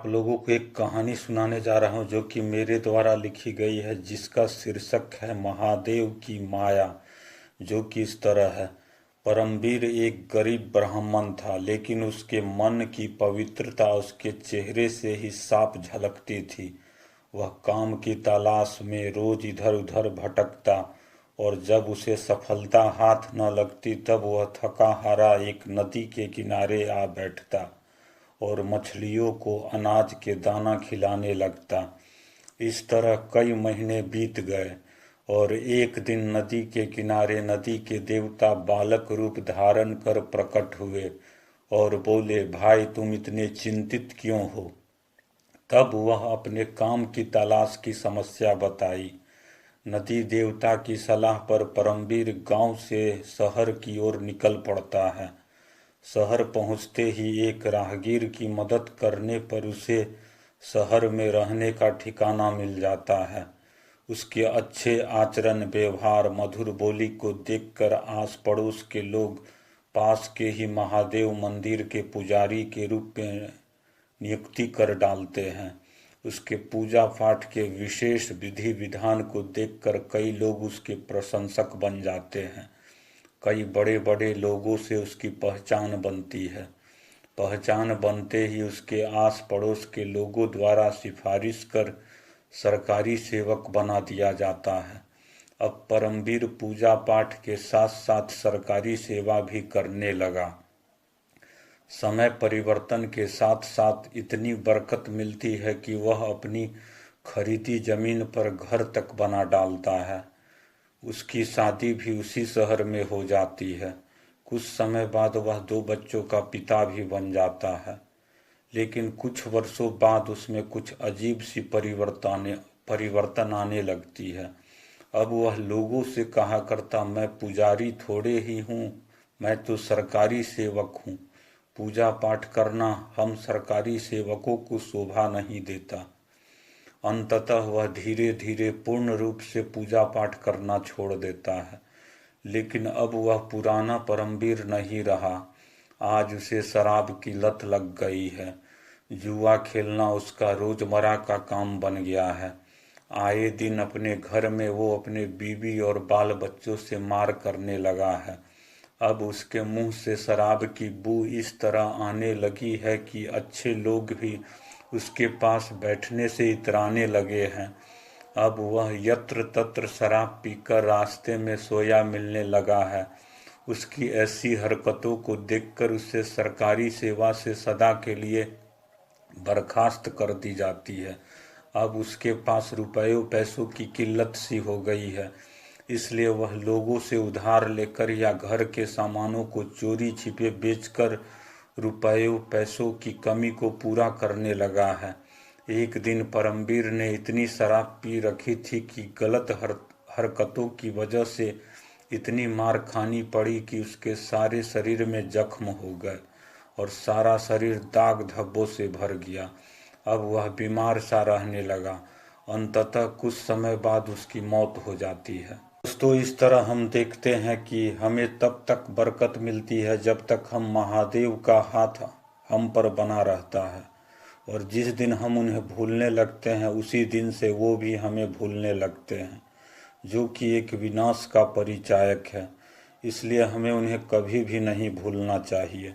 आप लोगों को एक कहानी सुनाने जा रहा हूँ जो कि मेरे द्वारा लिखी गई है, जिसका शीर्षक है महादेव की माया। जो कि इस तरह है। परमवीर एक गरीब ब्राह्मण था, लेकिन उसके मन की पवित्रता उसके चेहरे से ही साफ झलकती थी। वह काम की तलाश में रोज इधर उधर भटकता, और जब उसे सफलता हाथ न लगती तब वह थका हारा एक नदी के किनारे आ बैठता और मछलियों को अनाज के दाना खिलाने लगता। इस तरह कई महीने बीत गए, और एक दिन नदी के किनारे नदी के देवता बालक रूप धारण कर प्रकट हुए और बोले, भाई तुम इतने चिंतित क्यों हो? तब वह अपने काम की तलाश की समस्या बताई। नदी देवता की सलाह पर परमवीर गांव से शहर की ओर निकल पड़ता है। शहर पहुंचते ही एक राहगीर की मदद करने पर उसे शहर में रहने का ठिकाना मिल जाता है। उसके अच्छे आचरण, व्यवहार, मधुर बोली को देखकर आस पड़ोस के लोग पास के ही महादेव मंदिर के पुजारी के रूप में नियुक्ति कर डालते हैं। उसके पूजा पाठ के विशेष विधि विधान को देखकर कई लोग उसके प्रशंसक बन जाते हैं। कई बड़े बड़े लोगों से उसकी पहचान बनती है। पहचान बनते ही उसके आस पड़ोस के लोगों द्वारा सिफारिश कर सरकारी सेवक बना दिया जाता है। अब परमवीर पूजा पाठ के साथ साथ सरकारी सेवा भी करने लगा। समय परिवर्तन के साथ साथ इतनी बरकत मिलती है कि वह अपनी खरीदी जमीन पर घर तक बना डालता है। उसकी शादी भी उसी शहर में हो जाती है। कुछ समय बाद वह 2 बच्चों का पिता भी बन जाता है। लेकिन कुछ वर्षों बाद उसमें कुछ अजीब सी परिवर्तन आने लगती है। अब वह लोगों से कहा करता, मैं पुजारी थोड़े ही हूँ, मैं तो सरकारी सेवक हूँ। पूजा पाठ करना हम सरकारी सेवकों को शोभा नहीं देता। अंततः वह धीरे धीरे पूर्ण रूप से पूजा पाठ करना छोड़ देता है। लेकिन अब वह पुराना परमवीर नहीं रहा। आज उसे शराब की लत लग गई है। जुआ खेलना उसका रोजमर्रा का काम बन गया है। आए दिन अपने घर में वो अपने बीवी और बाल बच्चों से मार करने लगा है। अब उसके मुंह से शराब की बू इस तरह आने लगी है कि अच्छे लोग भी उसके पास बैठने से इतराने लगे हैं। अब वह यत्र तत्र शराब पीकर रास्ते में सोया मिलने लगा है। उसकी ऐसी हरकतों को देखकर उसे सरकारी सेवा से सदा के लिए बर्खास्त कर दी जाती है। अब उसके पास रुपयों पैसों की किल्लत सी हो गई है, इसलिए वह लोगों से उधार लेकर या घर के सामानों को चोरी छिपे बेचकर रुपयों पैसों की कमी को पूरा करने लगा है। एक दिन परमवीर ने इतनी शराब पी रखी थी कि गलत हरकतों की वजह से इतनी मार खानी पड़ी कि उसके सारे शरीर में जख्म हो गए और सारा शरीर दाग धब्बों से भर गया। अब वह बीमार सा रहने लगा। अंततः कुछ समय बाद उसकी मौत हो जाती है। दोस्तों, इस तरह हम देखते हैं कि हमें तब तक बरकत मिलती है जब तक हम महादेव का हाथ हम पर बना रहता है, और जिस दिन हम उन्हें भूलने लगते हैं उसी दिन से वो भी हमें भूलने लगते हैं, जो कि एक विनाश का परिचायक है। इसलिए हमें उन्हें कभी भी नहीं भूलना चाहिए।